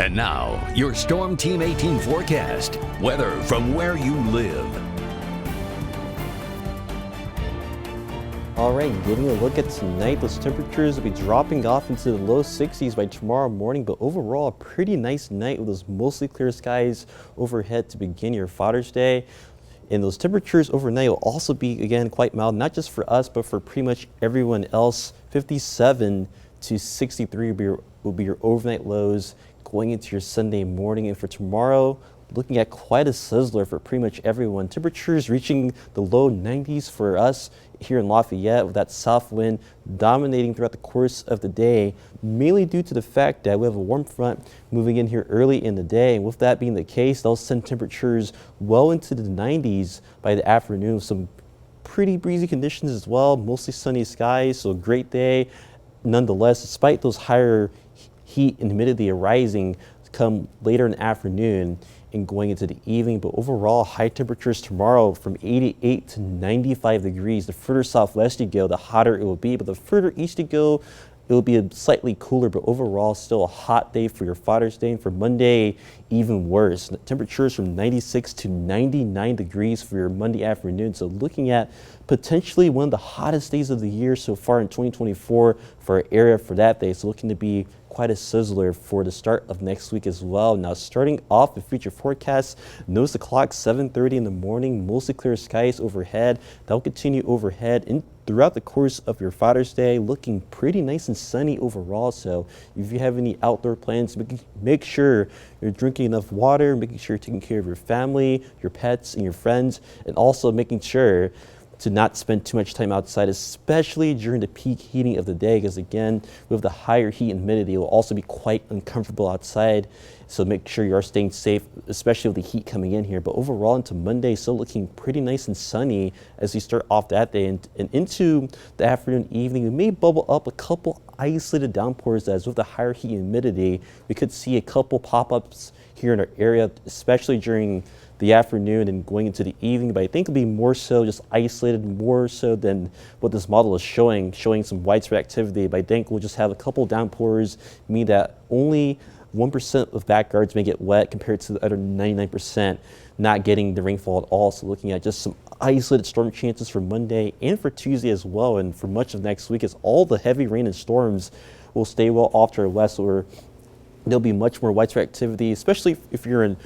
And now, your Storm Team 18 forecast. Weather from where you live. All right, getting a look at tonight, those temperatures will be dropping off into the low 60s by tomorrow morning, but overall a pretty nice night with those mostly clear skies overhead to begin your Father's Day. And those temperatures overnight will also be, again, quite mild, not just for us, but for pretty much everyone else. 57 to 63 will be your overnight lows going into your Sunday morning. And for tomorrow, looking at quite a sizzler for pretty much everyone. Temperatures reaching the low 90s for us here in Lafayette, with that south wind dominating throughout the course of the day, mainly due to the fact that we have a warm front moving in here early in the day. And with that being the case, they'll send temperatures well into the 90s by the afternoon, with some pretty breezy conditions as well, mostly sunny skies, so a great day. Nonetheless, despite those higher heat and humidity arising come later in the afternoon and going into the evening, but overall high temperatures tomorrow from 88 to 95 degrees. The further southwest you go, the hotter it will be, but the further east you go, it will be a slightly cooler, but overall still a hot day for your Father's Day. And for Monday, even worse. The temperatures from 96 to 99 degrees for your Monday afternoon. So looking at potentially one of the hottest days of the year so far in 2024 for our area for that day. So looking to be quite a sizzler for the start of next week as well. Now, starting off with future forecasts, notice the clock 7:30 in the morning, mostly clear skies overhead. That will continue overhead throughout the course of your Father's Day, looking pretty nice and sunny overall. So if you have any outdoor plans, make sure you're drinking enough water, making sure you're taking care of your family, your pets, and your friends, and also making sure to not spend too much time outside, especially during the peak heating of the day, because again, with the higher heat and humidity, it will also be quite uncomfortable outside. So make sure you are staying safe, especially with the heat coming in here. But overall into Monday, still looking pretty nice and sunny as we start off that day. And into the afternoon, evening, we may bubble up a couple isolated downpours, as with the higher heat and humidity, we could see a couple pop-ups here in our area, especially during the afternoon and going into the evening, but I think it'll be more so just isolated, more so than what this model is showing some widespread activity. But I think we'll just have a couple downpours, meaning that only 1% of backyards may get wet compared to the other 99% not getting the rainfall at all. So looking at just some isolated storm chances for Monday and for Tuesday as well, and for much of next week, as all the heavy rain and storms will stay well off to our west, where there'll be much more widespread activity, especially if you're in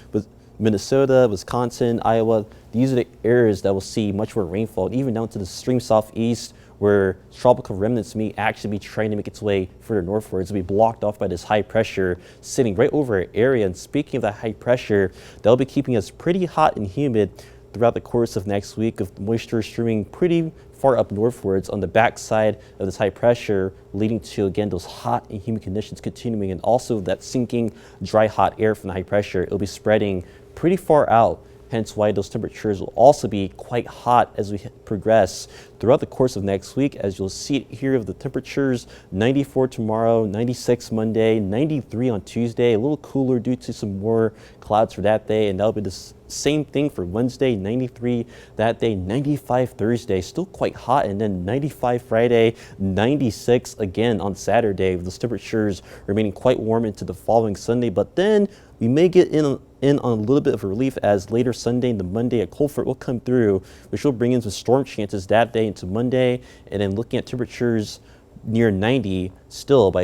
Minnesota, Wisconsin, Iowa. These are the areas that will see much more rainfall, even down to the extreme southeast, where tropical remnants may actually be trying to make its way further northwards. It'll be blocked off by this high pressure sitting right over our area. And speaking of that high pressure, that'll be keeping us pretty hot and humid throughout the course of next week, with moisture streaming pretty far up northwards on the backside of this high pressure, leading to, again, those hot and humid conditions continuing, and also that sinking dry hot air from the high pressure. It'll be spreading pretty far out, hence why those temperatures will also be quite hot as we progress throughout the course of next week. As you'll see it here of the temperatures, 94 tomorrow, 96 Monday, 93 on Tuesday, a little cooler due to some more clouds for that day, and that'll be the same thing for Wednesday, 93 that day, 95 Thursday, still quite hot, and then 95 Friday, 96 again on Saturday, with those temperatures remaining quite warm into the following Sunday. But then we may get in on a little bit of a relief, as later Sunday and the Monday, a cold front will come through, which will bring in some storm chances that day into Monday, and then looking at temperatures near 90 still by